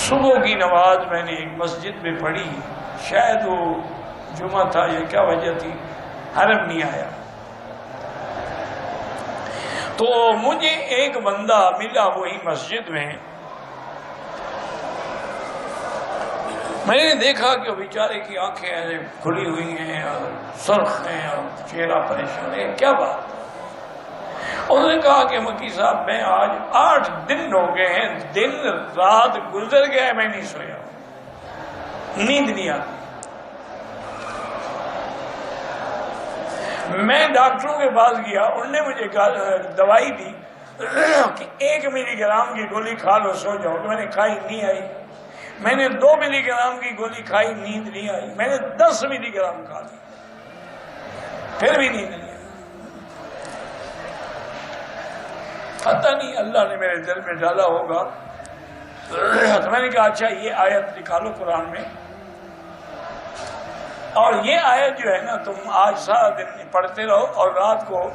صبح کی نماز میں نے ایک مسجد میں پڑھی، شاید وہ جمعہ تھا یا کیا وجہ تھی، حرم نہیں آیا، تو مجھے ایک بندہ ملا وہی مسجد میں. میں نے دیکھا کہ وہ بیچارے کی آنکھیں ایسے کھلی ہوئی ہیں اور سرخ ہیں اور چہرہ پریشان ہے. کیا بات؟ انہوں نے کہا کہ مکی صاحب میں آج 8 دن ہو گئے ہیں، دن رات گزر گیا، میں نہیں سویا، نیند نہیں آتی. میں ڈاکٹروں کے پاس گیا، انہوں نے مجھے دوائی دی کہ 1 ملی گرام کی گولی کھا لو سو جاؤ. میں نے کھائی، نہیں آئی. میں نے 2 ملی گرام کی گولی کھائی، نیند نہیں آئی. میں نے 10 ملی گرام کھا لی، پھر بھی نیند نہیں آئی. پتہ نہیں اللہ نے میرے دل میں ڈالا ہوگا. تو میں نے کہا اچھا یہ آیت نکالو قرآن میں، اور یہ آیت جو ہے نا تم آج سارا دن پڑھتے رہو، اور رات کو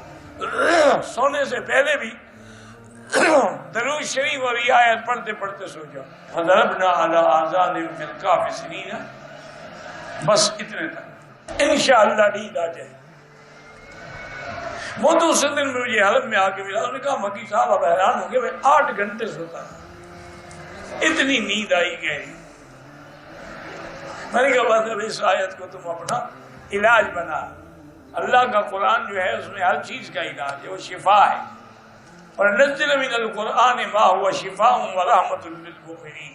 سونے سے پہلے بھی درود شریف اور یہ آیت پڑھتے پڑھتے سو جاؤ. فَضَرَبْنَا عَلَىٰ آذَانِهِمْ فِي الْكَهْفِ سِنِينَ. بس اتنے تک انشاءاللہ نیند آ جائے. وہ دوسرے دن مجھے حلب میں آ کے ملا، انہوں نے کہا مکی صاحب اب حیران ہوں گے، میں 8 گھنٹے سوتا ہوں، اتنی نیند آئی گئی. میں نے کہا بس اب اس آیت کو تم اپنا علاج بنا. اللہ کا قرآن جو ہے اس میں ہر چیز کا علاج ہے، وہ شفا ہے. اور نزل من القرآن ما هو شفاء ورحمۃ للمؤمنین.